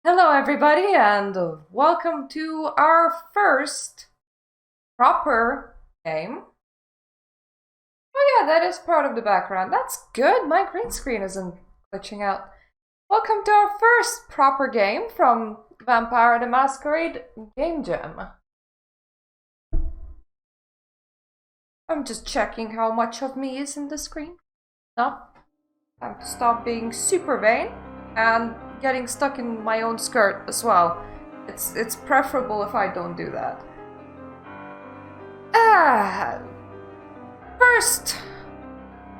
Hello, everybody, and welcome to our first proper game. Oh, yeah, that is part of the background. That's good. My green screen isn't glitching out. Welcome to our first proper game from Vampire the Masquerade Game Jam. I'm just checking how much of me is in the screen. No. Time to stop being super vain and getting stuck in my own skirt as well. It's preferable if I don't do that. First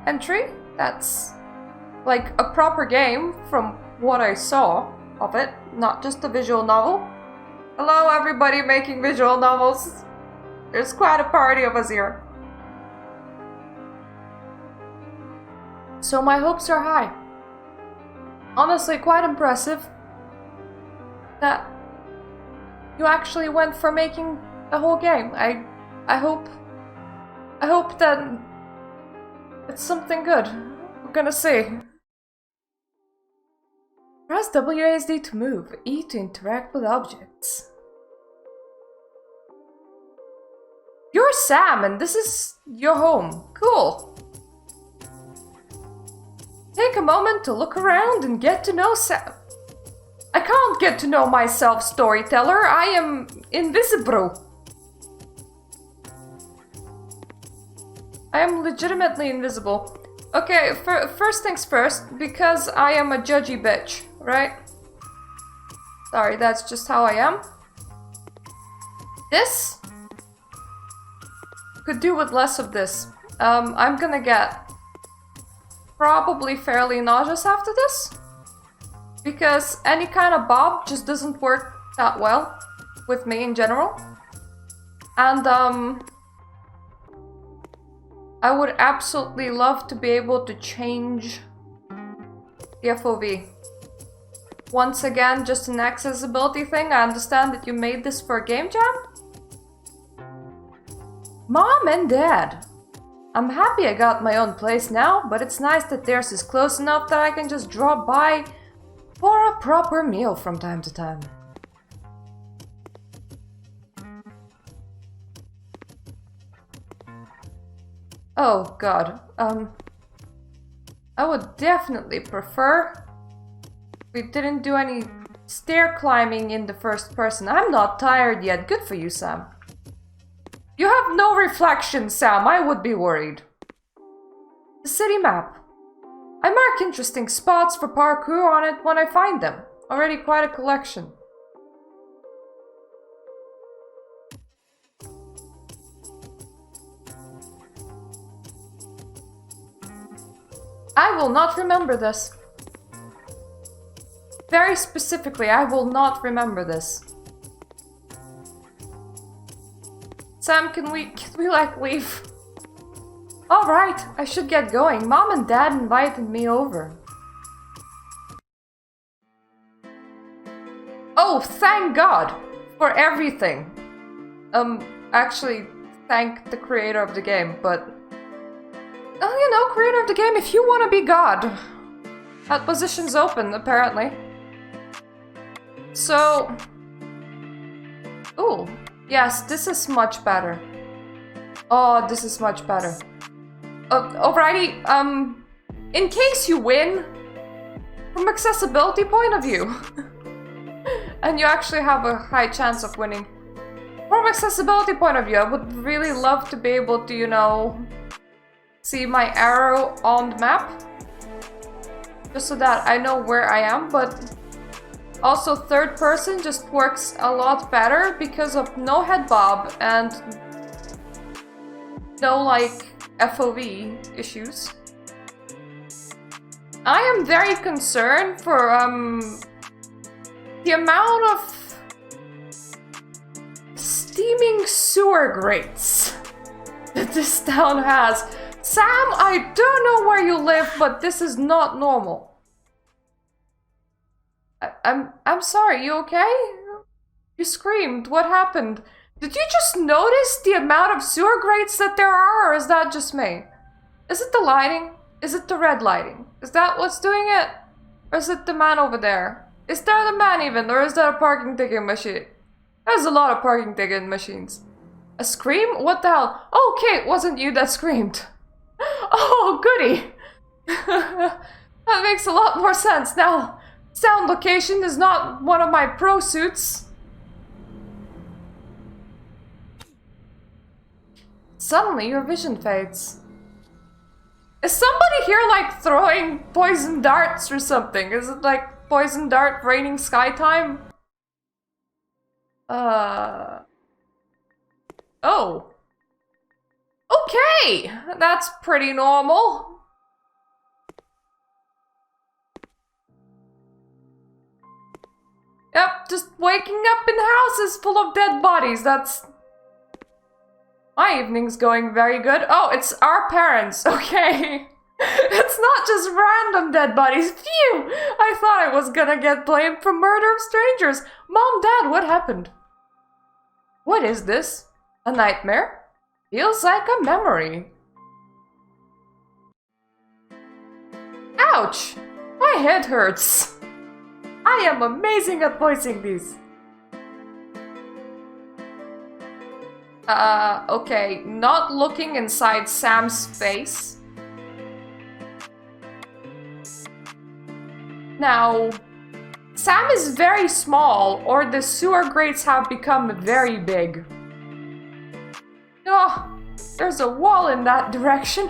entry. That's like a proper game from what I saw of it, not just a visual novel. Hello, everybody making visual novels. There's quite a party of us here. So my hopes are high. Honestly, quite impressive that you actually went for making the whole game. I hope that it's something good. We're gonna see. Press WASD to move, E to interact with objects. You're Sam and this is your home. Cool. Take a moment to look around and get to know Sam. I can't get to know myself, storyteller. I am invisible. I am legitimately invisible. Okay, first things first, because I am a judgy bitch, right? Sorry, that's just how I am. This could do with less of this. I'm gonna get probably fairly nauseous after this, because any kind of bob just doesn't work that well with me in general. And I would absolutely love to be able to change the FOV. Once again, just an accessibility thing. I understand that you made this for a game jam. Mom and Dad. I'm happy I got my own place now, but it's nice that theirs is close enough that I can just drop by for a proper meal from time to time. Oh god, I would definitely prefer if we didn't do any stair climbing in the first person. I'm not tired yet. Good for you, Sam. You have no reflection, Sam. I would be worried. The city map. I mark interesting spots for parkour on it when I find them. Already quite a collection. I will not remember this. Very specifically, I will not remember this. Sam, can we like leave? Alright, I should get going. Mom and Dad invited me over. Oh, thank God for everything. Actually, thank the creator of the game, but oh, you know, creator of the game, if you want to be God, that position's open, apparently. So, ooh. Yes, this is much better. Oh, this is much better. Alrighty, in case you win, from accessibility point of view, and you actually have a high chance of winning, from accessibility point of view, I would really love to be able to, you know, see my arrow on the map, just so that I know where I am, but also, third person just works a lot better because of no head bob and no, like, FOV issues. I am very concerned for, the amount of steaming sewer grates that this town has. Sam, I don't know where you live, but this is not normal. I'm sorry, you okay? You screamed. What happened? Did you just notice the amount of sewer grates that there are, or is that just me? Is it the lighting? Is it the red lighting? Is that what's doing it? Or is it the man over there? Is there the man even, or is that a parking ticket machine? There's a lot of parking ticket machines. A scream? What the hell? Oh, okay, it wasn't you that screamed. Oh, goody! That makes a lot more sense. Now, sound location is not one of my pro suits. Suddenly, your vision fades. Is somebody here, like, throwing poison darts or something? Is it, like, poison dart raining sky time? Oh. Okay! That's pretty normal. Yep, just waking up in houses full of dead bodies. That's... My evening's going very good. Oh, it's our parents. Okay. It's not just random dead bodies. Phew! I thought I was gonna get blamed for murder of strangers. Mom, Dad, what happened? What is this? A nightmare? Feels like a memory. Ouch! My head hurts. I am amazing at voicing these. Okay, not looking inside Sam's face. Now, Sam is very small, or the sewer grates have become very big. Oh, there's a wall in that direction.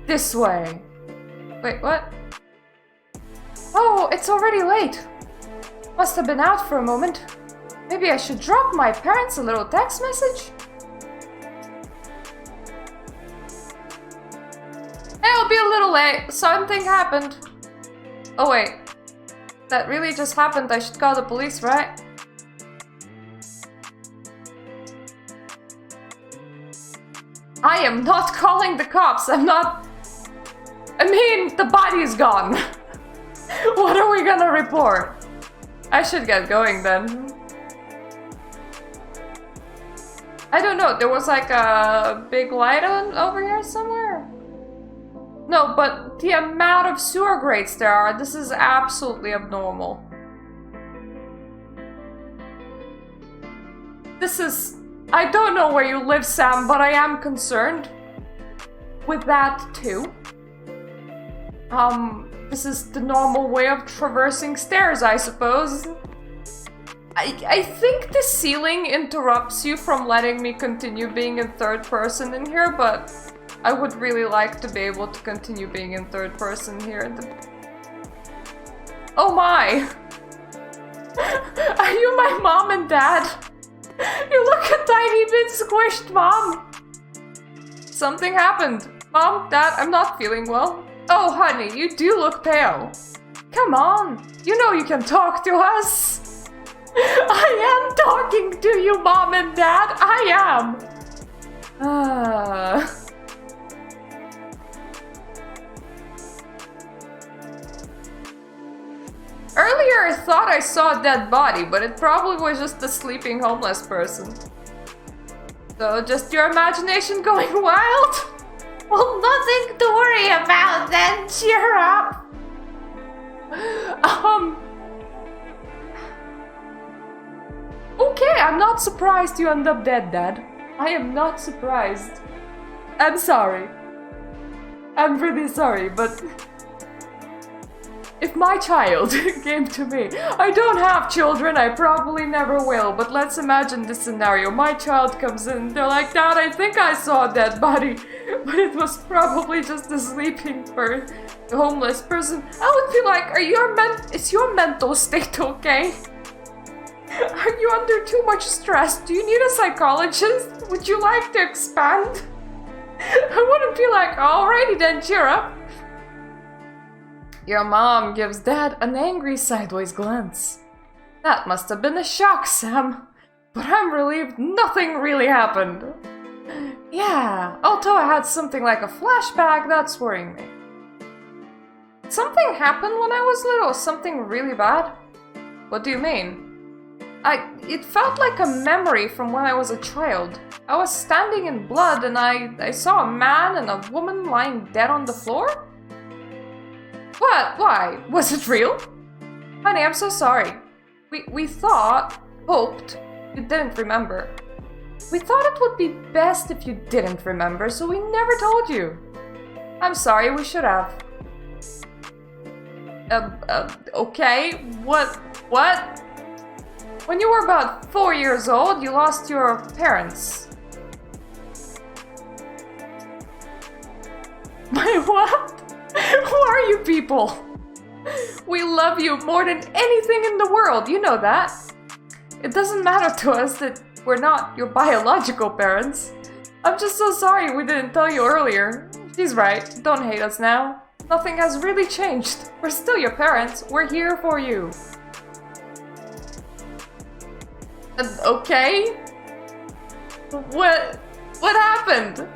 This way. Wait, what? Oh, it's already late. Must have been out for a moment. Maybe I should drop my parents a little text message? Hey, I'll be a little late. Something happened. Oh wait. That really just happened. I should call the police, right? I am not calling the cops. I'm not... I mean, the body's gone. What are we gonna report? I should get going then. I don't know, there was like a big light on over here somewhere? No, but the amount of sewer grates there are, this is absolutely abnormal. This is... I don't know where you live, Sam, but I am concerned with that too. This is the normal way of traversing stairs, I suppose. I think the ceiling interrupts you from letting me continue being in third person in here, but I would really like to be able to continue being in third person here. Oh my! Are you my mom and dad? You look a tiny bit squished, Mom! Something happened. Mom, Dad, I'm not feeling well. Oh, honey, you do look pale. Come on, you know you can talk to us. I am talking to you, Mom and Dad. I am. Earlier I thought I saw a dead body, but it probably was just a sleeping homeless person. So just your imagination going wild? Well, nothing to worry about then, cheer up! Okay, I'm not surprised you end up dead, Dad. I am not surprised. I'm sorry. I'm really sorry, but... if my child came to me... I don't have children, I probably never will, but let's imagine this scenario. My child comes in, they're like, Dad, I think I saw a dead body, but it was probably just a sleeping homeless person. I would be like, is your mental state okay? Are you under too much stress? Do you need a psychologist? Would you like to expand? I wouldn't be like, alrighty then, cheer up. Your mom gives Dad an angry sideways glance. That must have been a shock, Sam. But I'm relieved nothing really happened. Yeah, although I had something like a flashback, that's worrying me. Something happened when I was little, something really bad? What do you mean? It felt like a memory from when I was a child. I was standing in blood and I saw a man and a woman lying dead on the floor? What? Why? Was it real? Honey, I'm so sorry. We hoped you didn't remember. We thought it would be best if you didn't remember, so we never told you. I'm sorry, we should have. Okay, what? When you were about 4 years old, you lost your parents. My what? Who are you people? We love you more than anything in the world, you know that. It doesn't matter to us that we're not your biological parents. I'm just so sorry we didn't tell you earlier. She's right, don't hate us now. Nothing has really changed. We're still your parents, we're here for you. Okay? What happened?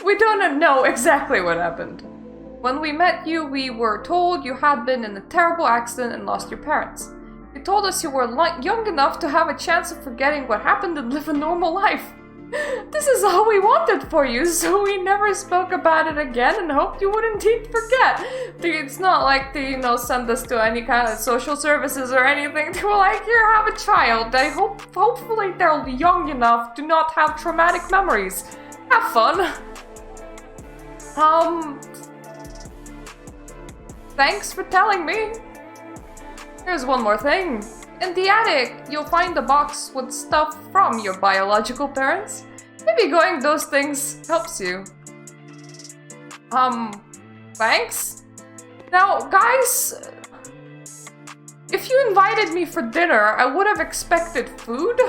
We don't know exactly what happened. When we met you, we were told you had been in a terrible accident and lost your parents. You told us you were young enough to have a chance of forgetting what happened and live a normal life. This is all we wanted for you, so we never spoke about it again and hoped you would indeed forget. It's not like they, send us to any kind of social services or anything. They were like, here, have a child. Hopefully they're young enough to not have traumatic memories. Have fun. Thanks for telling me. Here's one more thing. In the attic, you'll find a box with stuff from your biological parents. Maybe going those things helps you. Thanks? Now, guys, if you invited me for dinner, I would have expected food.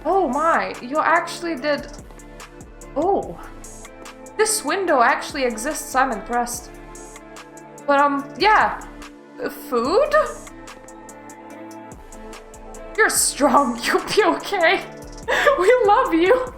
Oh my, you actually did... Oh. This window actually exists, I'm impressed. But, yeah. Food? You're strong, you'll be okay. We love you.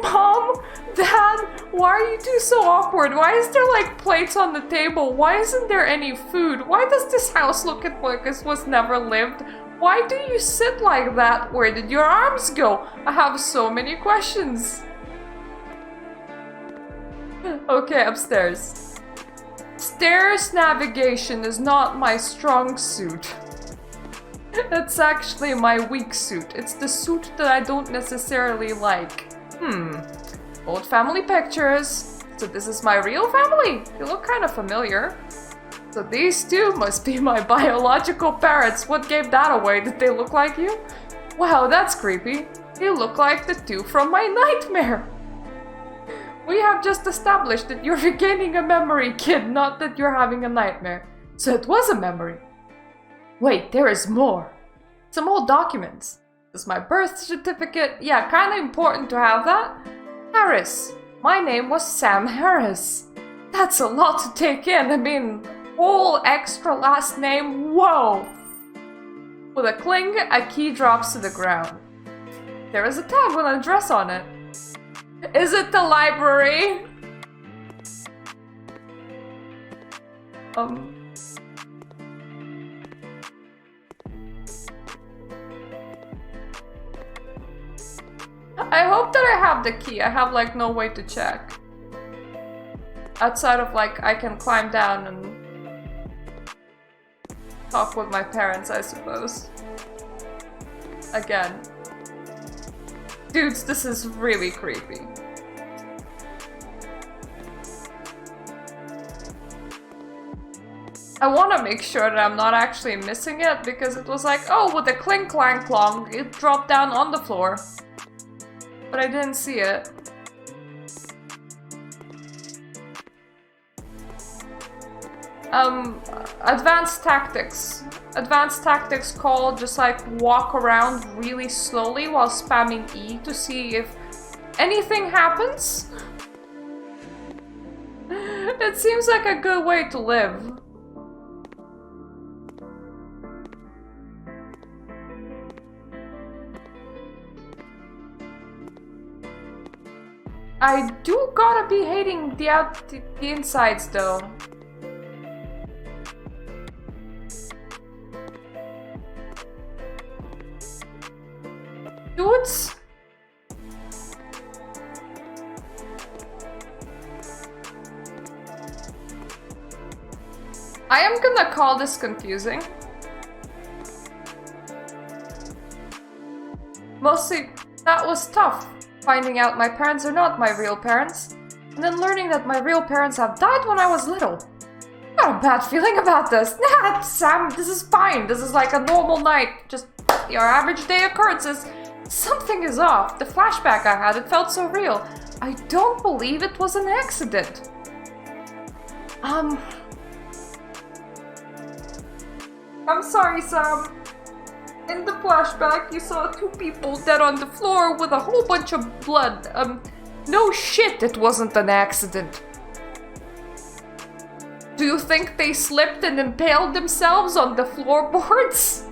Mom, Dad, why are you two so awkward? Why is there like plates on the table? Why isn't there any food? Why does this house look like it was never lived? Why do you sit like that? Where did your arms go? I have so many questions. Okay, upstairs. Stairs navigation is not my strong suit. It's actually my weak suit. It's the suit that I don't necessarily like. Old family pictures. So this is my real family. You look kind of familiar. So these two must be my biological parents. What gave that away? Did they look like you? Wow, that's creepy. You look like the two from my nightmare. We have just established that you're regaining a memory, kid, not that you're having a nightmare. So it was a memory. Wait, there is more. Some old documents. This is my birth certificate. Yeah, kind of important to have that. Harris. My name was Sam Harris. That's a lot to take in. I mean, whole extra last name. Whoa. With a cling, a key drops to the ground. There is a tag with an address on it. Is it the library? I hope that I have the key. I have like no way to check. Outside of like I can climb down and talk with my parents, I suppose. Again. Dudes, this is really creepy. I want to make sure that I'm not actually missing it because it was like, oh, with a clink clank clong, it dropped down on the floor. But I didn't see it. Advanced tactics. Advanced tactics call just like walk around really slowly while spamming E to see if anything happens. It seems like a good way to live. I do gotta be hating the insides though. I am gonna call this confusing. Mostly, that was tough, finding out my parents are not my real parents, and then learning that my real parents have died when I was little. I got a bad feeling about this. Nah, Sam, this is fine. This is like a normal night. Just your average day occurrences. Something is off. The flashback I had, it felt so real. I don't believe it was an accident. I'm sorry, Sam. In the flashback, you saw two people dead on the floor with a whole bunch of blood. No shit, it wasn't an accident. Do you think they slipped and impaled themselves on the floorboards?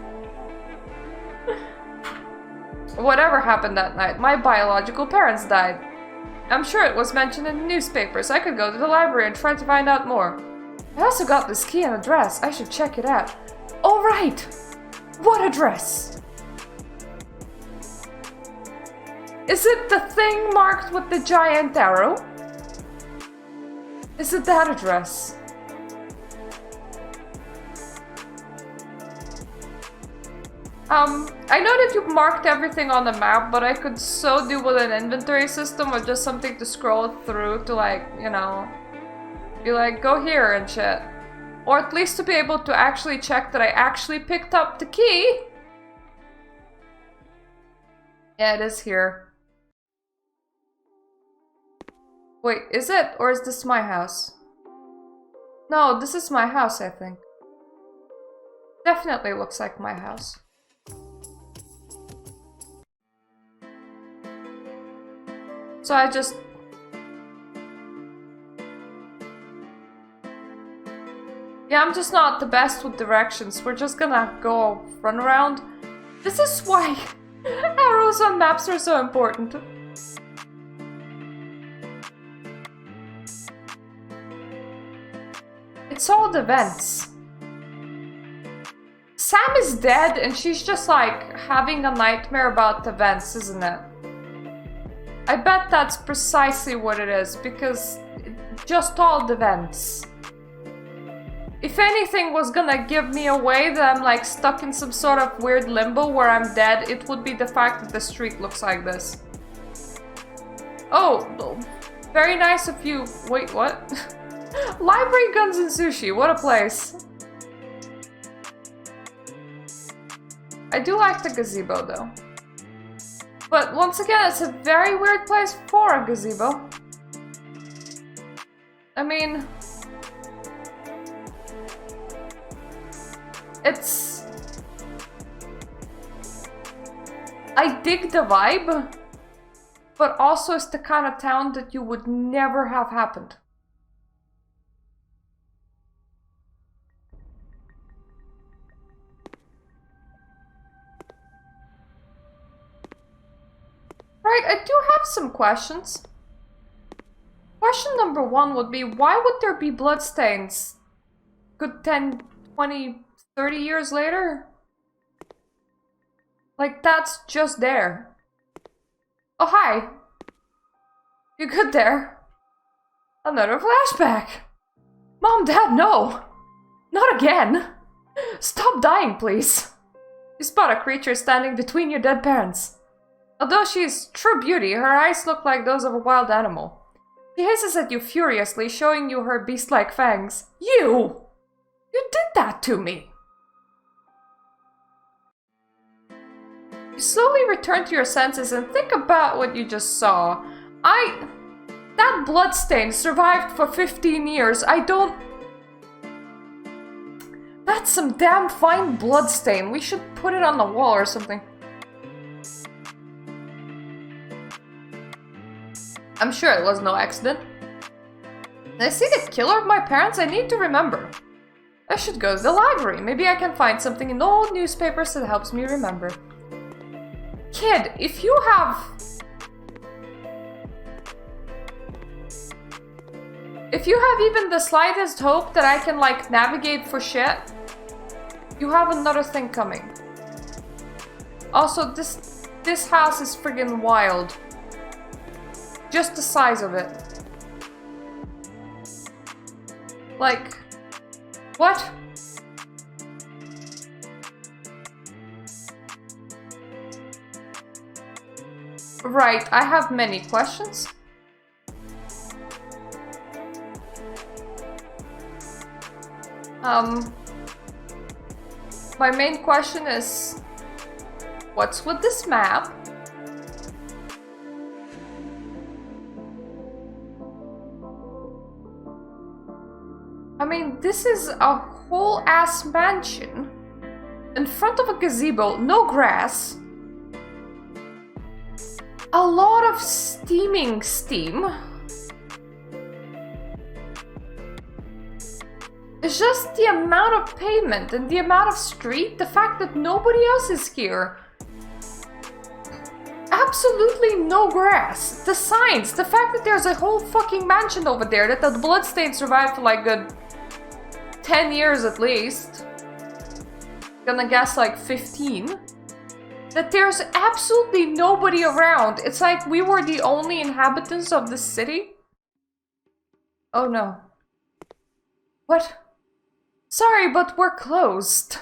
Whatever happened that night, my biological parents died. I'm sure it was mentioned in the newspapers. I could go to the library and try to find out more. I also got this key and address. I should check it out. All right. What address? Is it the thing marked with the giant arrow? Is it that address? I know that you've marked everything on the map, but I could so do with an inventory system or just something to scroll through to, like, you know, be like, go here and shit. Or at least to be able to actually check that I actually picked up the key. Yeah, it is here. Wait, is it? Or is this my house? No, this is my house, I think. Definitely looks like my house. So I just... Yeah, I'm just not the best with directions. We're just gonna go run around. This is why arrows on maps are so important. It's all the vents. Sam is dead and she's just like having a nightmare about the vents, isn't it? I bet that's precisely what it is, because just all the vents. If anything was gonna give me away that I'm like stuck in some sort of weird limbo where I'm dead, it would be the fact that the street looks like this. Oh, very nice of you. Wait, what? Library, guns, and sushi. What a place. I do like the gazebo though. But once again, it's a very weird place for a gazebo. I mean... It's... I dig the vibe, but also it's the kind of town that you would never have happened. Right, I do have some questions. Question number one would be, why would there be bloodstains? Good 10, 20, 30 years later? Like, that's just there. Oh, hi. You good there? Another flashback. Mom, Dad, no. Not again. Stop dying, please. You spot a creature standing between your dead parents. Although she is true beauty, her eyes look like those of a wild animal. She hisses at you furiously, showing you her beast-like fangs. You! You did that to me! You slowly return to your senses and think about what you just saw. That bloodstain survived for 15 years. That's some damn fine bloodstain. We should put it on the wall or something. I'm sure it was no accident. Did I see the killer of my parents? I need to remember. I should go to the library. Maybe I can find something in the old newspapers that helps me remember. Kid, if you have even the slightest hope that I can, like, navigate for shit, you have another thing coming. Also, this house is friggin' wild. Just the size of it. Like, What? Right, I have many questions. My main question is, what's with this map? I mean, this is a whole ass mansion in front of a gazebo, no grass. A lot of steaming steam. It's just the amount of pavement and the amount of street, the fact that nobody else is here. Absolutely no grass. The signs, the fact that there's a whole fucking mansion over there, that the bloodstain survived for like good 10 years at least. Gonna guess like 15. That there's absolutely nobody around. It's like we were the only inhabitants of the city. Oh no. What? Sorry, but we're closed.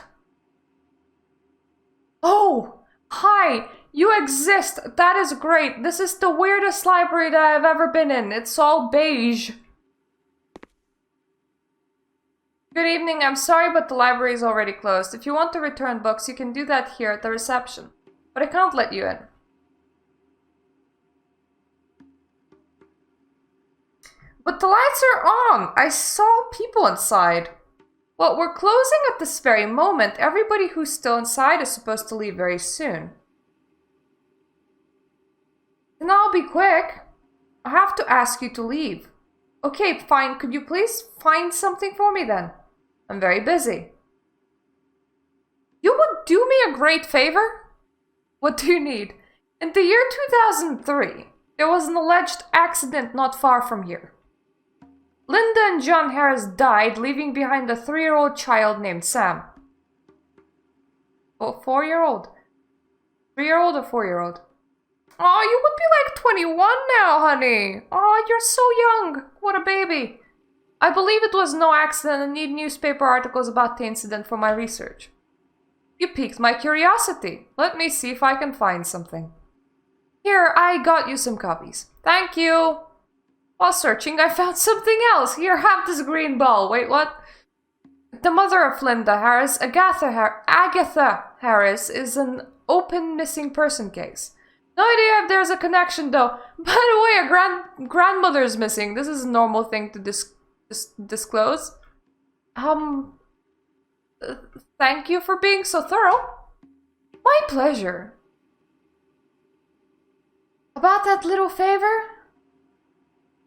Oh! Hi! You exist! That is great! This is the weirdest library that I've ever been in. It's all beige. Good evening, I'm sorry, but the library is already closed. If you want to return books, you can do that here at the reception. But I can't let you in. But the lights are on! I saw people inside. Well, we're closing at this very moment. Everybody who's still inside is supposed to leave very soon. And I'll be quick. I have to ask you to leave. Okay, fine. Could you please find something for me then? I'm very busy. You would do me a great favor? What do you need? In the year 2003, there was an alleged accident not far from here. Linda and John Harris died, leaving behind a 3-year-old child named Sam. Oh, 4-year-old? 3-year-old or 4-year-old? Oh, you would be like 21 now, honey. Oh, you're so young. What a baby. I believe it was no accident and need newspaper articles about the incident for my research. You piqued my curiosity. Let me see if I can find something. Here, I got you some copies. Thank you. While searching, I found something else. Here, have this green ball. Wait, what? The mother of Linda Harris, Agatha Harris, is an open missing person case. No idea if there's a connection, though. By the way, a grandmother's missing. This is a normal thing to disclose. Thank you for being so thorough. My pleasure. About that little favor?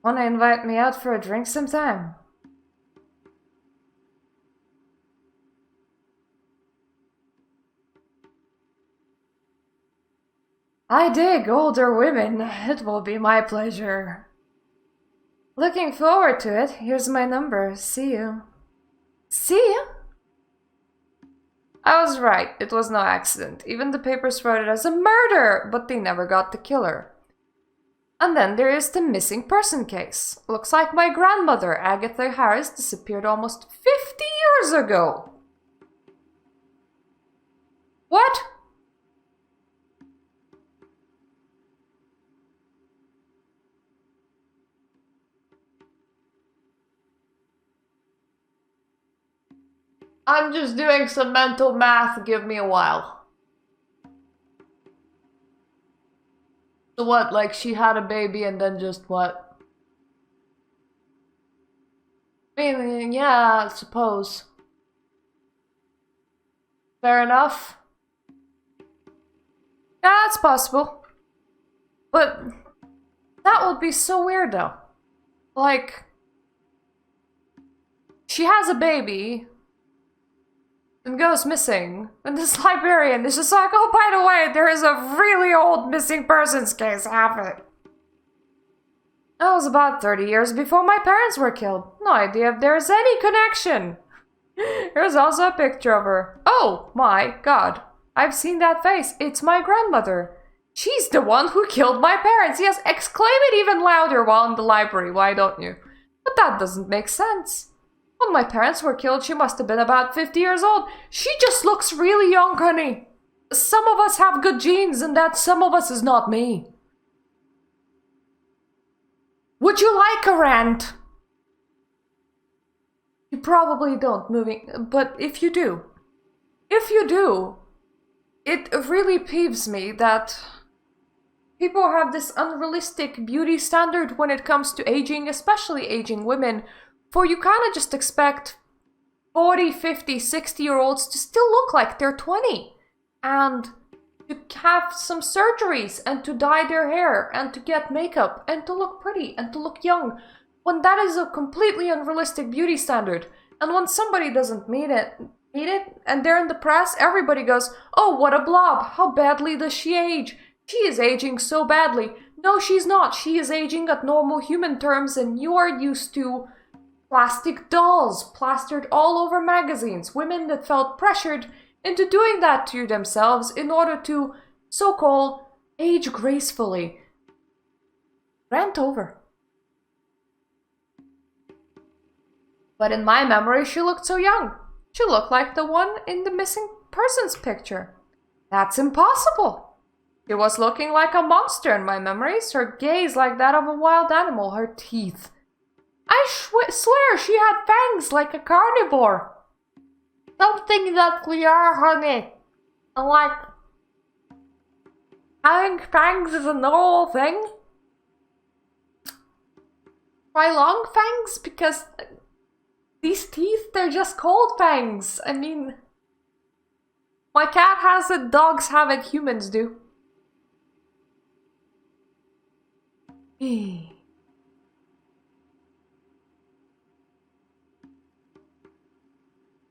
Wanna invite me out for a drink sometime? I dig older women. It will be my pleasure. Looking forward to it. Here's my number. See you. See you? I was right. It was no accident. Even the papers wrote it as a murder, but they never got the killer. And then there is the missing person case. Looks like my grandmother, Agatha Harris, disappeared almost 50 years ago. What? I'm just doing some mental math. Give me a while. So what, like she had a baby and then just what? I mean, yeah, I suppose. Fair enough. Yeah, it's possible. But that would be so weird though. Like, she has a baby and goes missing, and this librarian is just like, oh, by the way, there is a really old missing persons case happening. That was about 30 years before my parents were killed. No idea if there's any connection. There's also a picture of her. Oh my god, I've seen that face. It's my grandmother. She's the one who killed my parents. Yes, exclaim it even louder while in the library, why don't you? But that doesn't make sense. When my parents were killed, she must have been about 50 years old. She just looks really young, honey. Some of us have good genes, and that some of us is not me. Would you like a rant? You probably don't, but if you do, it really peeves me that people have this unrealistic beauty standard when it comes to aging, especially aging women, for you kind of just expect 40, 50, 60-year-olds to still look like they're 20, and to have some surgeries, and to dye their hair, and to get makeup, and to look pretty, and to look young, when that is a completely unrealistic beauty standard. And when somebody doesn't meet it, and they're in the press, everybody goes, oh, what a blob, how badly does she age? She is aging so badly. No, she's not. She is aging at normal human terms, and you are used to plastic dolls plastered all over magazines. Women that felt pressured into doing that to themselves in order to, so-called, age gracefully. Rant over. But in my memory, she looked so young. She looked like the one in the missing persons picture. That's impossible. She was looking like a monster in my memories, her gaze like that of a wild animal, her teeth. I swear she had fangs like a carnivore. Something that we are, honey. And like, having fangs is a normal thing. Try long fangs, because these teeth, they're just cold fangs. I mean, my cat has it, dogs have it, humans do.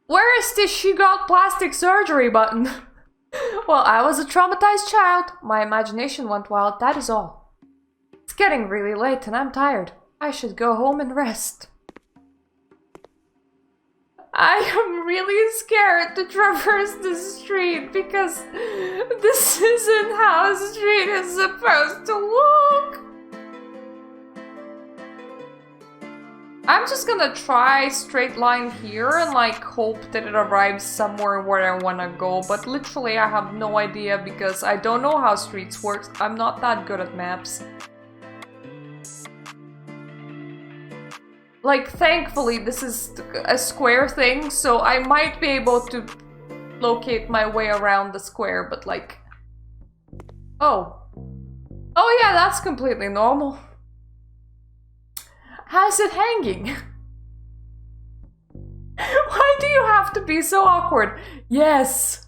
Where is this she got plastic surgery button? Well, I was a traumatized child. My imagination went wild, that is all. It's getting really late and I'm tired. I should go home and rest. I am really scared to traverse this street because this isn't how a street is supposed to look. I'm just gonna try straight line here and like hope that it arrives somewhere where I wanna go, but literally I have no idea because I don't know how streets work. I'm not that good at maps. Like, thankfully this is a square thing, so I might be able to locate my way around the square, but like... Oh. Oh yeah, that's completely normal. How's it hanging? Why do you have to be so awkward? Yes.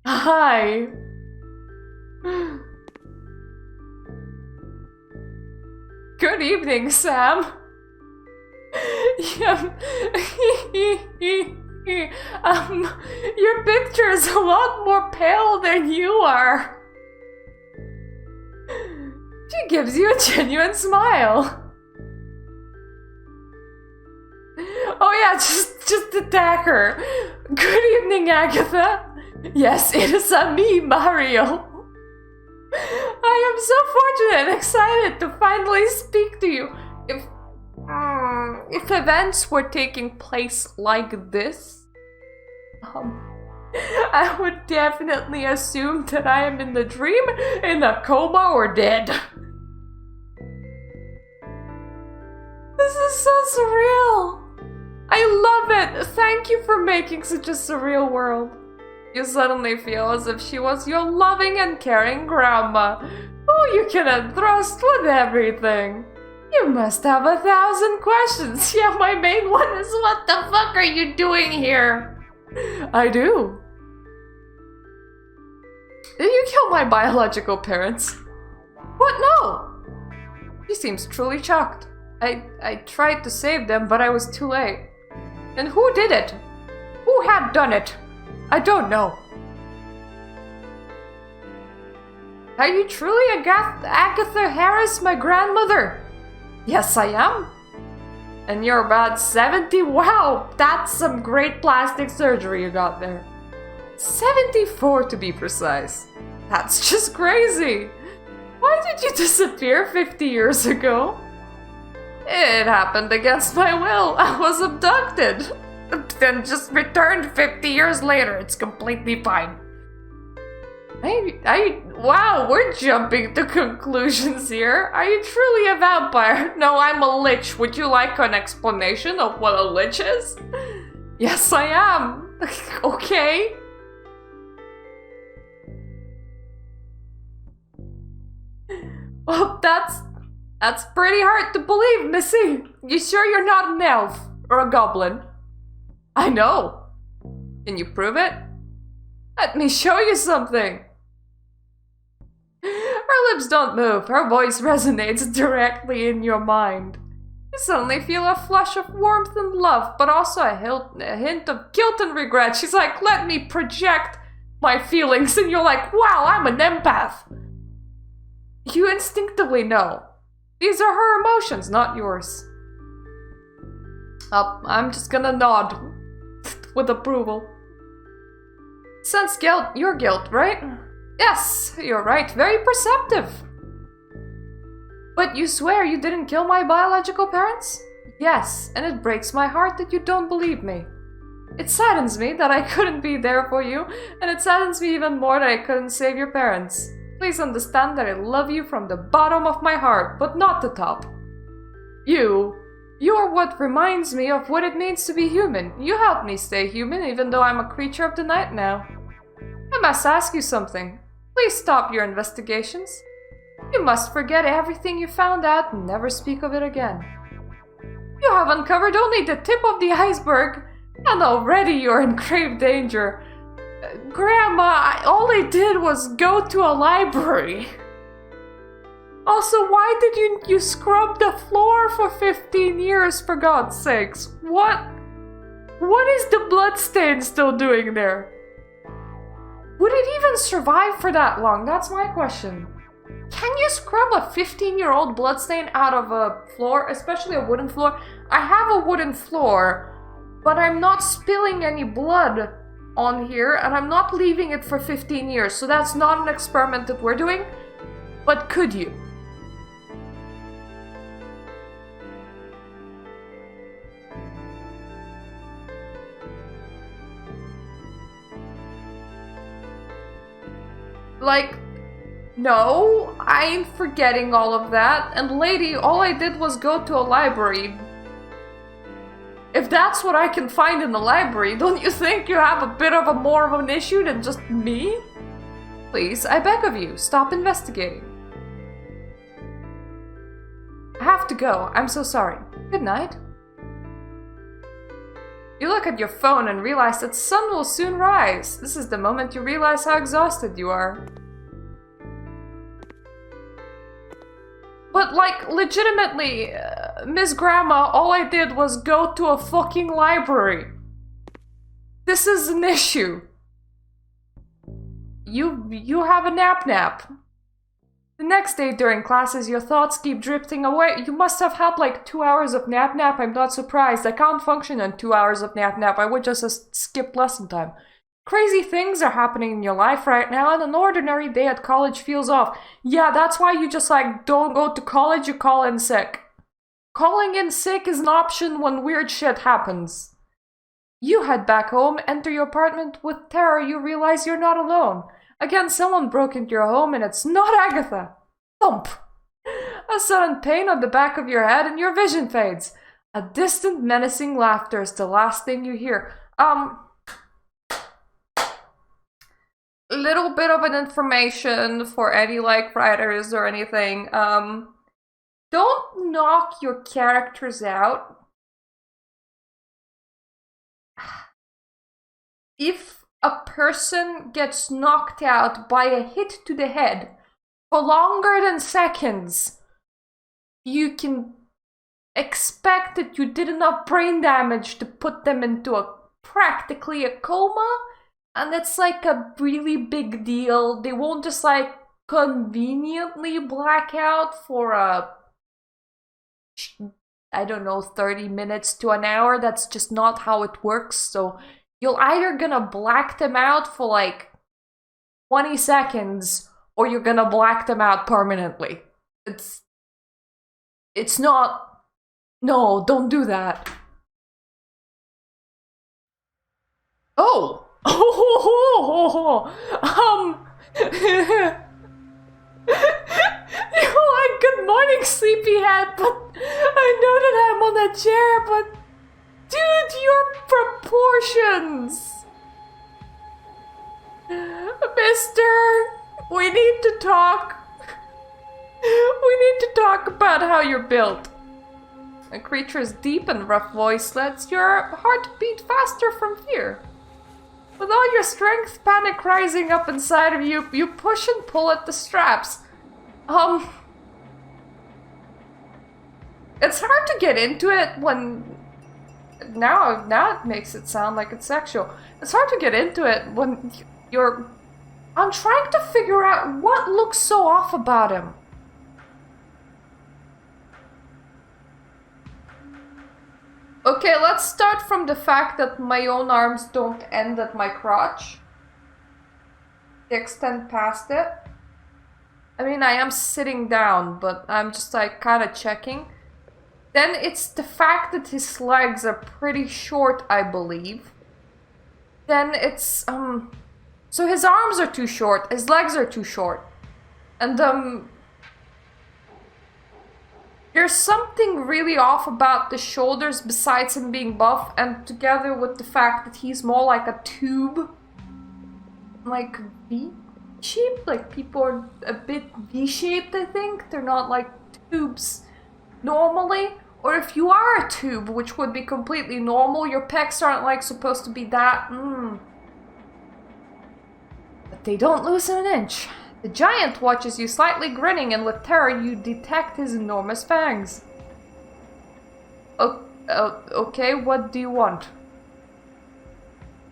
Hi. Good evening, Sam. Your picture is a lot more pale than you are. She gives you a genuine smile. Oh yeah, just attack her. Good evening, Agatha. Yes, it is me, Mario. I am so fortunate and excited to finally speak to you. If events were taking place like this, I would definitely assume that I am in the dream, in a coma, or dead. This is so surreal. I love it. Thank you for making such a surreal world. You suddenly feel as if she was your loving and caring grandma, who you can entrust with everything. You must have 1,000 questions. Yeah, my main one is, what the fuck are you doing here? I do. Did you kill my biological parents? What? No! She seems truly shocked. I tried to save them, but I was too late. And who did it? Who had done it? I don't know. Are you truly Agatha Harris, my grandmother? Yes, I am. And you're about 70? Wow, that's some great plastic surgery you got there. 74 to be precise. That's just crazy. Why did you disappear 50 years ago? It happened against my will. I was abducted. Then just returned 50 years later. It's completely fine. Wow, we're jumping to conclusions here. Are you truly a vampire? No, I'm a lich. Would you like an explanation of what a lich is? Yes, I am. Okay. Well, that's pretty hard to believe, Missy. You sure you're not an elf or a goblin? I know. Can you prove it? Let me show you something. Her lips don't move. Her voice resonates directly in your mind. You suddenly feel a flush of warmth and love, but also a hint of guilt and regret. She's like, let me project my feelings, and you're like, wow, I'm an empath. You instinctively know. These are her emotions, not yours. I'm just gonna nod with approval. Sense guilt, your guilt, right? Yes, you're right, very perceptive. But you swear you didn't kill my biological parents? Yes, and it breaks my heart that you don't believe me. It saddens me that I couldn't be there for you, and it saddens me even more that I couldn't save your parents. Please understand that I love you from the bottom of my heart, but not the top. You're what reminds me of what it means to be human. You help me stay human even though I'm a creature of the night now. I must ask you something. Please stop your investigations. You must forget everything you found out and never speak of it again. You have uncovered only the tip of the iceberg, and already you're in grave danger. Grandma, all I did was go to a library. Also, why did you scrub the floor for 15 years, for God's sakes? What is the bloodstain still doing there? Would it even survive for that long? That's my question. Can you scrub a 15-year-old bloodstain out of a floor, especially a wooden floor? I have a wooden floor, but I'm not spilling any blood on here, and I'm not leaving it for 15 years, so that's not an experiment that we're doing. But could you? Like, no, I ain't forgetting all of that. And lady, all I did was go to a library. If that's what I can find in the library, don't you think you have a bit of a more of an issue than just me? Please, I beg of you, stop investigating. I have to go. I'm so sorry. Good night. You look at your phone and realize that the sun will soon rise. This is the moment you realize how exhausted you are. But like, legitimately, Miss Grandma, all I did was go to a fucking library. This is an issue. You have a nap. The next day during classes, your thoughts keep drifting away. You must have had like 2 hours of nap. I'm not surprised. I can't function on 2 hours of nap. I would just have skipped lesson time. Crazy things are happening in your life right now, and an ordinary day at college feels off. Yeah, that's why you just like don't go to college, you call in sick. Calling in sick is an option when weird shit happens. You head back home, enter your apartment. With terror, you realize you're not alone. Again, someone broke into your home, and it's not Agatha. Thump! A sudden pain on the back of your head, and your vision fades. A distant, menacing laughter is the last thing you hear. Little bit of an information for any, like, writers or anything. Don't knock your characters out. If a person gets knocked out by a hit to the head for longer than seconds, you can expect that you did enough brain damage to put them into practically a coma, and it's like a really big deal. They won't just like conveniently black out for I don't know, 30 minutes to an hour. That's just not how it works. So you're either gonna black them out for like 20 seconds, or you're gonna black them out permanently. It's not No, don't do that. Oh! Oh! You're like, good morning, sleepyhead, but I know that I'm on a chair, but dude, your proportions! Mister, we need to talk. We need to talk about how you're built. A creature's deep and rough voice lets your heart beat faster from fear. With all your strength, panic rising up inside of you, you push and pull at the straps. It's hard to get into it when... Now it makes it sound like it's sexual. It's hard to get into it when you're... I'm trying to figure out what looks so off about him. Okay, let's start from the fact that my own arms don't end at my crotch. They extend past it. I mean, I am sitting down, but I'm just like kind of checking. Then it's the fact that his legs are pretty short, I believe. Then it's, so his arms are too short, his legs are too short. And, there's something really off about the shoulders besides him being buff, and together with the fact that he's more like a tube. Like V-shaped? Like people are a bit V-shaped, I think. They're not like tubes normally. Or if you are a tube, which would be completely normal, your pecs aren't like supposed to be that. But they don't loosen an inch. The giant watches you slightly grinning, and with terror you detect his enormous fangs. Okay, what do you want?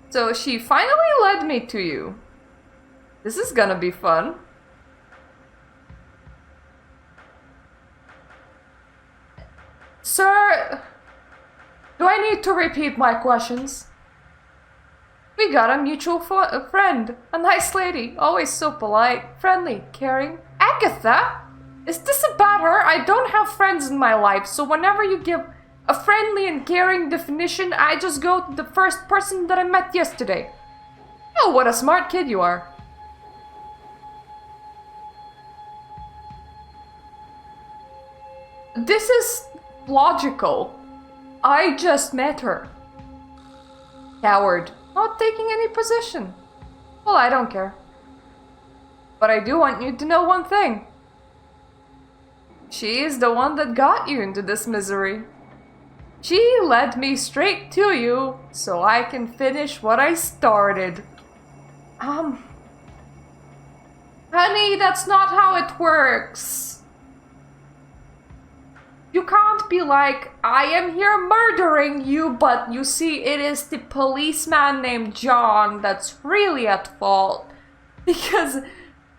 So she finally led me to you. This is gonna be fun. Sir, do I need to repeat my questions? We got a mutual friend, a nice lady, always so polite, friendly, caring. Agatha? Is this about her? I don't have friends in my life, so whenever you give a friendly and caring definition, I just go to the first person that I met yesterday. Oh, what a smart kid you are. This is logical. I just met her. Coward. Not taking any position. Well, I don't care. But I do want you to know one thing. She is the one that got you into this misery. She led me straight to you, so I can finish what I started. Honey, that's not how it works. You can't be like, I am here murdering you, but you see, it is the policeman named John that's really at fault. Because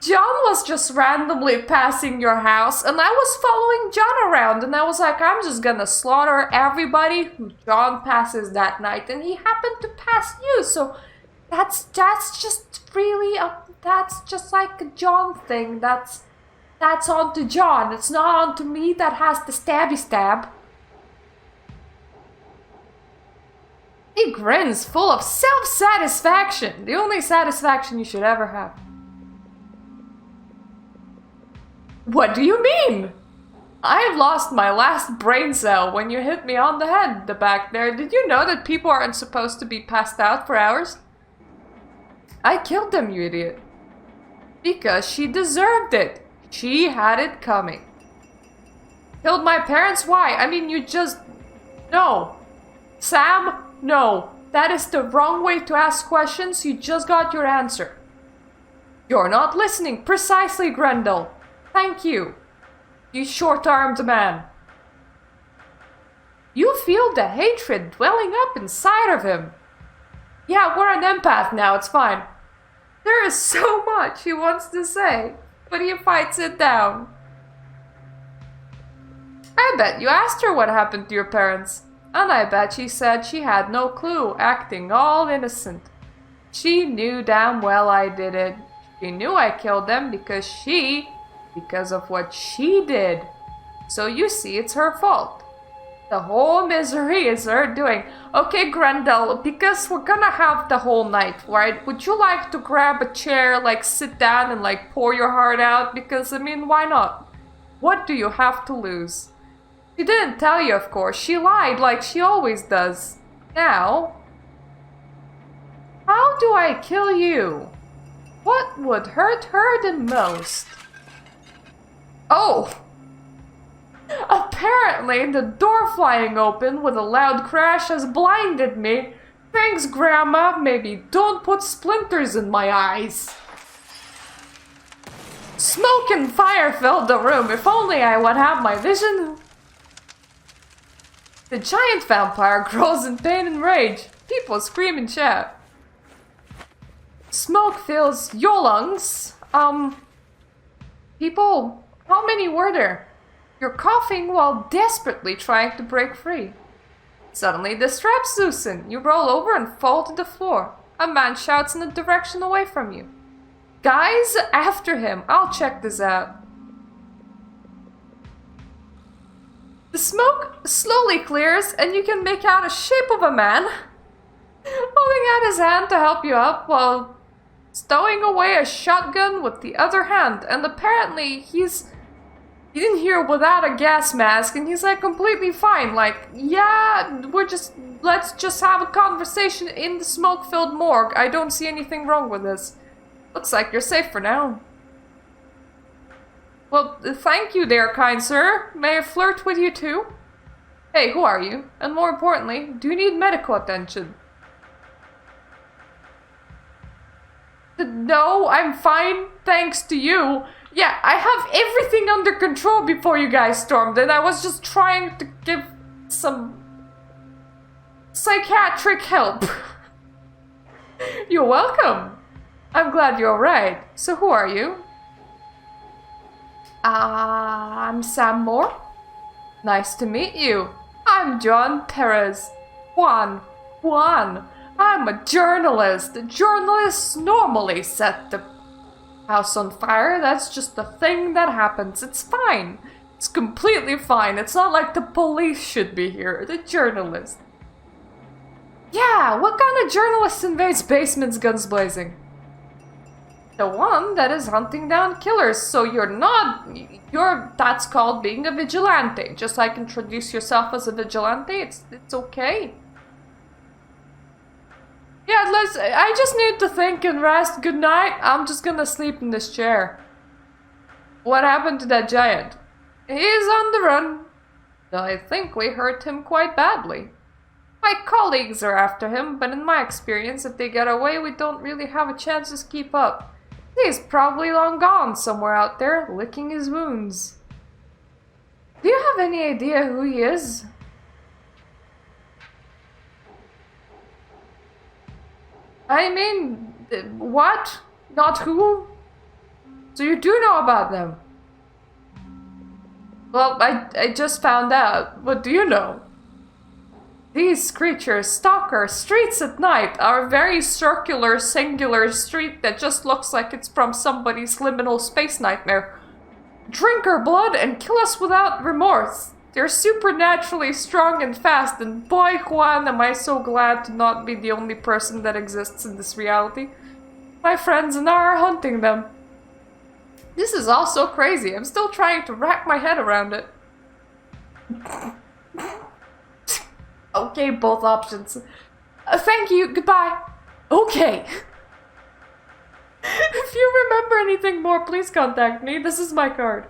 John was just randomly passing your house, and I was following John around, and I was like, I'm just gonna slaughter everybody who John passes that night, and he happened to pass you, so that's just really, that's just like a John thing, that's on to John. It's not on to me that has the stabby stab. He grins, full of self-satisfaction. The only satisfaction you should ever have. What do you mean? I lost my last brain cell when you hit me on the head, the back there. Did you know that people aren't supposed to be passed out for hours? I killed them, you idiot. Because she deserved it. She had it coming. Killed my parents? Why? I mean, you just... No. Sam, no. That is the wrong way to ask questions. You just got your answer. You're not listening. Precisely, Grendel. Thank you. You short-armed man. You feel the hatred dwelling up inside of him. Yeah, we're an empath now. It's fine. There is so much he wants to say, but he fights it down. I bet you asked her what happened to your parents. And I bet she said she had no clue, acting all innocent. She knew damn well I did it. She knew I killed them because of what she did. So you see, it's her fault. The whole misery is her doing. Okay, Grendel, because we're gonna have the whole night, right? Would you like to grab a chair, like sit down and like pour your heart out? Because, I mean, why not? What do you have to lose? She didn't tell you, of course. She lied like she always does. Now, how do I kill you? What would hurt her the most? Oh! Apparently, the door flying open with a loud crash has blinded me. Thanks, Grandma. Maybe don't put splinters in my eyes. Smoke and fire filled the room. If only I would have my vision. The giant vampire grows in pain and rage. People scream and shout. Smoke fills your lungs. People, how many were there? You're coughing while desperately trying to break free. Suddenly, the straps loosen. You roll over and fall to the floor. A man shouts in a direction away from you. Guys, after him. I'll check this out. The smoke slowly clears and you can make out a shape of a man holding out his hand to help you up while stowing away a shotgun with the other hand. And apparently he didn't hear without a gas mask, and he's like completely fine. Like, yeah, let's just have a conversation in the smoke-filled morgue. I don't see anything wrong with this. Looks like you're safe for now. Well, thank you there, kind sir. May I flirt with you too? Hey, who are you? And more importantly, do you need medical attention? No, I'm fine, thanks to you. Yeah, I have everything under control before you guys stormed in. I was just trying to give some psychiatric help. You're welcome. I'm glad you're alright. So who are you? I'm Sam Moore. Nice to meet you. I'm John Perez. Juan. I'm a journalist. Journalists normally set the house on fire. That's just a thing that happens. It's fine. It's completely fine. It's not like the police should be here. The journalist. Yeah, what kind of journalist invades basements guns blazing? The one that is hunting down killers. So that's called being a vigilante. Just like introduce yourself as a vigilante. It's okay. Yeah, I just need to think and rest. Good night. I'm just gonna sleep in this chair. What happened to that giant? He's on the run. I think we hurt him quite badly. My colleagues are after him, but in my experience, if they get away, we don't really have a chance to keep up. He's probably long gone somewhere out there, licking his wounds. Do you have any idea who he is? I mean, what? Not who? So you do know about them? Well, I just found out. What do you know? These creatures stalk our streets at night. Our very circular, singular street that just looks like it's from somebody's liminal space nightmare. Drink our blood and kill us without remorse. They're supernaturally strong and fast, and boy, Juan, am I so glad to not be the only person that exists in this reality. My friends and I are hunting them. This is all so crazy. I'm still trying to wrap my head around it. Okay, both options. Thank you, goodbye. Okay. If you remember anything more, please contact me. This is my card.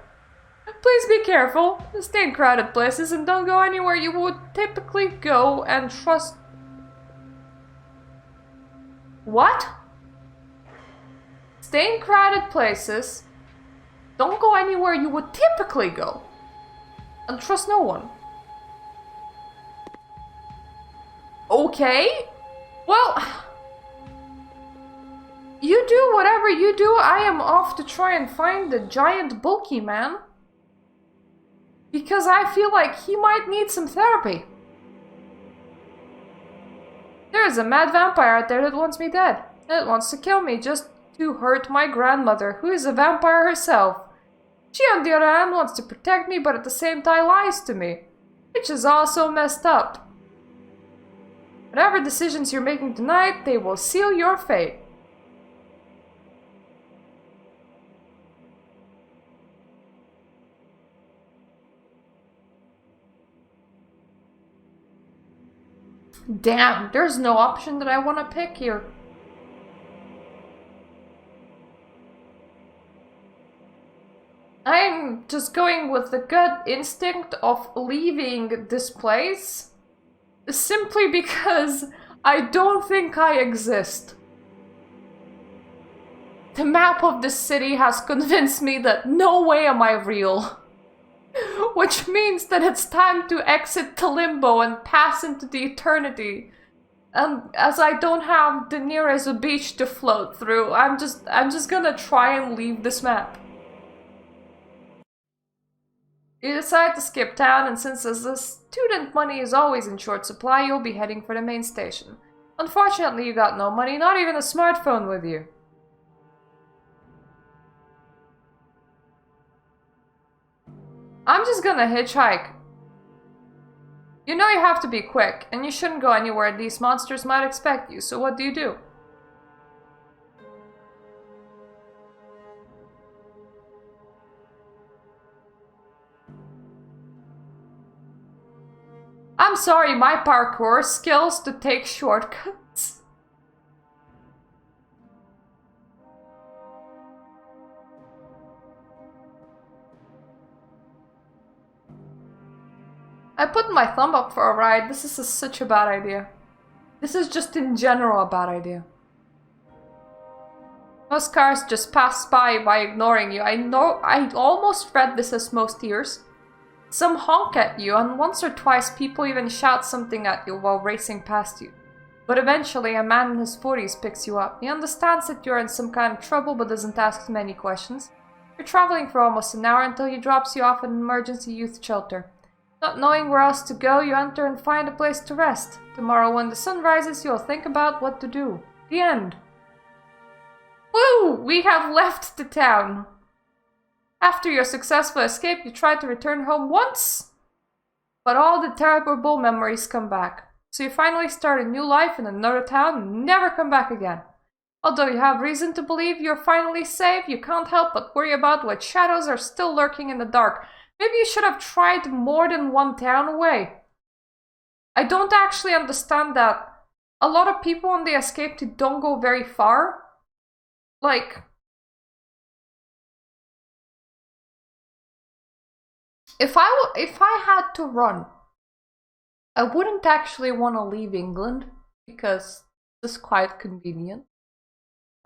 Please be careful. Stay in crowded places and don't go anywhere you would typically go and trust... What? Stay in crowded places. Don't go anywhere you would typically go. And trust no one. Okay. Well... You do whatever you do. I am off to try and find the giant bulky man. Because I feel like he might need some therapy. There is a mad vampire out there that wants me dead. It wants to kill me just to hurt my grandmother, who is a vampire herself. She, on the other hand, wants to protect me, but at the same time lies to me. Which is also messed up. Whatever decisions you're making tonight, they will seal your fate. Damn, there's no option that I want to pick here. I'm just going with the gut instinct of leaving this place. Simply because I don't think I exist. The map of the city has convinced me that no way am I real. Which means that it's time to exit to limbo and pass into the eternity. And as I don't have the nearest beach to float through, I'm just gonna try and leave this map. You decide to skip town, and since the student money is always in short supply, you'll be heading for the main station. Unfortunately, you got no money, not even a smartphone with you. I'm just gonna hitchhike. You know you have to be quick, and you shouldn't go anywhere these monsters might expect you, so what do? I'm sorry, my parkour skills to take shortcuts. I put my thumb up for a ride. This is such a bad idea. This is just in general a bad idea. Most cars just pass by ignoring you. I know I almost read this as most ears. Some honk at you, and once or twice people even shout something at you while racing past you. But eventually a man in his 40s picks you up. He understands that you're in some kind of trouble but doesn't ask many questions. You're traveling for almost an hour until he drops you off at an emergency youth shelter. Not knowing where else to go, you enter and find a place to rest. Tomorrow when the sun rises, you'll think about what to do. The end. Woo! We have left the town. After your successful escape, you try to return home once, but all the terrible memories come back. So you finally start a new life in another town and never come back again. Although you have reason to believe you're finally safe, you can't help but worry about what shadows are still lurking in the dark. Maybe you should have tried more than one town away. I don't actually understand that. A lot of people when they escape don't go very far. Like, if I had to run, I wouldn't actually want to leave England because it's quite convenient.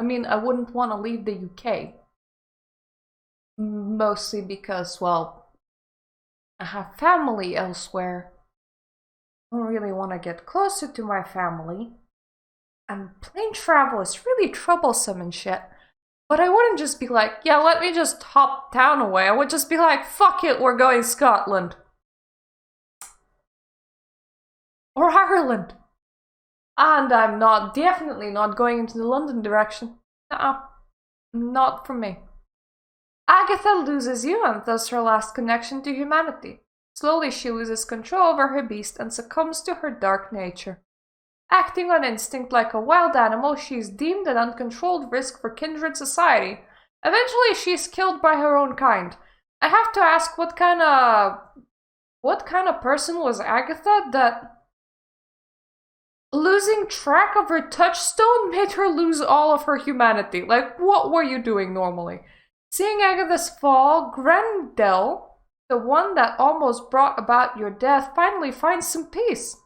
I mean, I wouldn't want to leave the UK. Mostly because, well, I have family elsewhere. I don't really want to get closer to my family. And plane travel is really troublesome and shit. But I wouldn't just be like, yeah, let me just hop town away. I would just be like, fuck it, we're going Scotland. Or Ireland. And I'm definitely not going into the London direction. Not for me. Agatha loses you and thus her last connection to humanity. Slowly she loses control over her beast and succumbs to her dark nature. Acting on instinct like a wild animal, she is deemed an uncontrolled risk for kindred society. Eventually, she is killed by her own kind. I have to ask, what kind of person was Agatha that losing track of her touchstone made her lose all of her humanity? Like, what were you doing normally? Seeing Agatha's fall, Grendel, the one that almost brought about your death, finally finds some peace.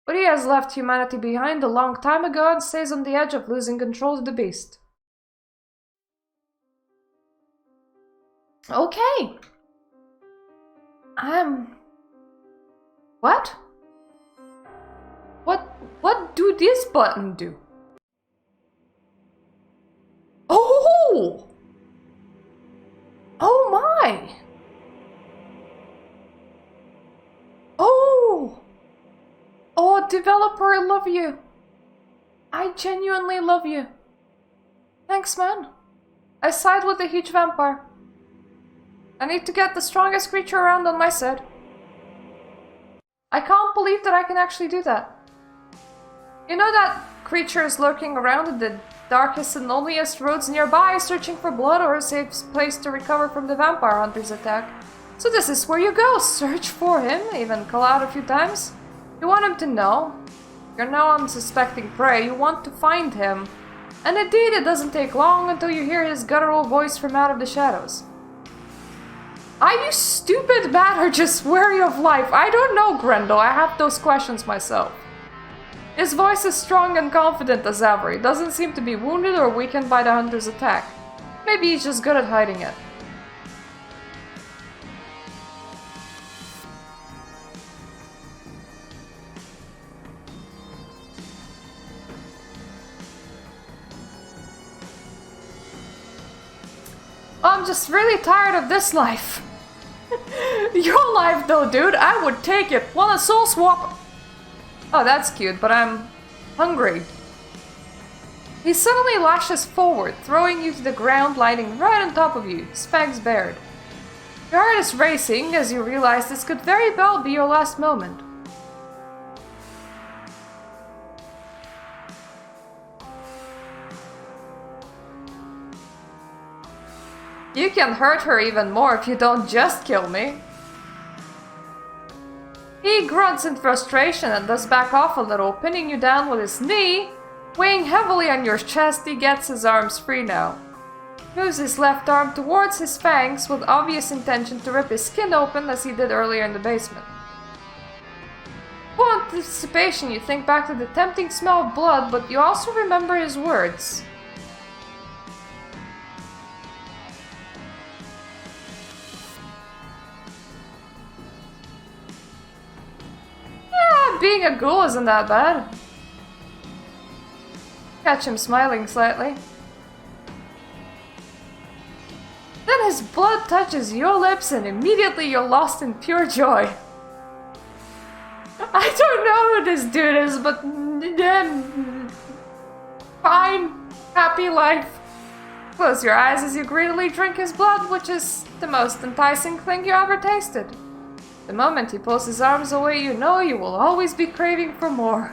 But he has left humanity behind a long time ago and stays on the edge of losing control of the beast. Okay. What? What do this button do? Oh! Oh my! Oh! Oh, developer, I love you. I genuinely love you. Thanks, man. I side with the huge vampire. I need to get the strongest creature around on my side. I can't believe that I can actually do that. You know that creature is lurking around in the darkest and loneliest roads nearby, searching for blood or a safe place to recover from the vampire hunter's attack. So this is where you go, search for him, even call out a few times. You want him to know. You're no unsuspecting prey, you want to find him. And indeed, it doesn't take long until you hear his guttural voice from out of the shadows. Are you stupid, mad, or just weary of life? I don't know, Grendel. I have those questions myself. His voice is strong and confident as ever. He doesn't seem to be wounded or weakened by the hunter's attack. Maybe he's just good at hiding it. I'm just really tired of this life. Your life though, dude, I would take it. Want a soul swap? Oh, that's cute, but I'm hungry. He suddenly lashes forward, throwing you to the ground, lighting right on top of you, fangs bared. Your heart is racing as you realize this could very well be your last moment. You can hurt her even more if you don't just kill me. He grunts in frustration and does back off a little, pinning you down with his knee. Weighing heavily on your chest, he gets his arms free now. Moves his left arm towards his fangs with obvious intention to rip his skin open as he did earlier in the basement. Full anticipation, you think back to the tempting smell of blood, but you also remember his words. Being a ghoul isn't that bad. Catch him smiling slightly. Then his blood touches your lips and immediately you're lost in pure joy. I don't know who this dude is, but fine, happy life. Close your eyes as you greedily drink his blood, which is the most enticing thing you ever tasted. The moment he pulls his arms away, you know you will always be craving for more.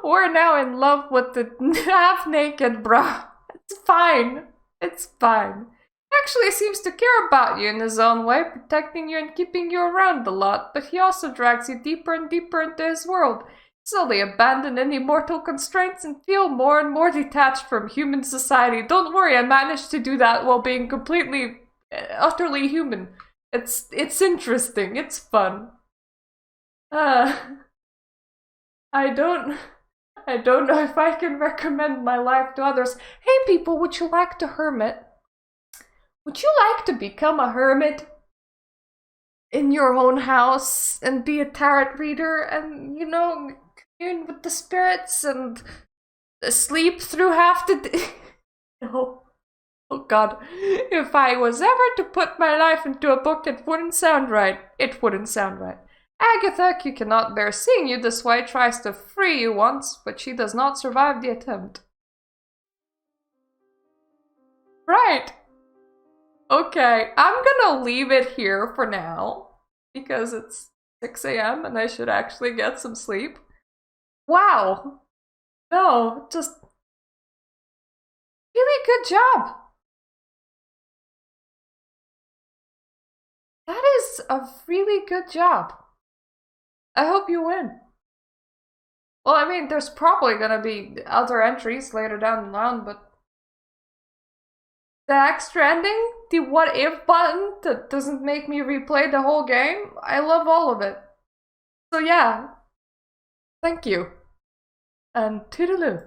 We're now in love with the half-naked bra. It's fine. It's fine. He actually seems to care about you in his own way, protecting you and keeping you around a lot, but he also drags you deeper and deeper into his world. Slowly abandon any mortal constraints and feel more and more detached from human society. Don't worry, I managed to do that while being completely, utterly human. It's interesting. It's fun. I don't know if I can recommend my life to others. Hey people, would you like to hermit? Would you like to become a hermit in your own house and be a tarot reader and, you know, commune with the spirits and sleep through half the day? No. Oh god. If I was ever to put my life into a book, it wouldn't sound right. It wouldn't sound right. Agatha, who cannot bear seeing you this way, tries to free you once, but she does not survive the attempt. Right. Okay, I'm gonna leave it here for now, because it's 6 AM and I should actually get some sleep. Wow! No, just... really good job! That is a really good job. I hope you win. Well, I mean, there's probably gonna be other entries later down the line, but... the extra ending, the what if button that doesn't make me replay the whole game, I love all of it. So yeah, thank you. And toodaloo.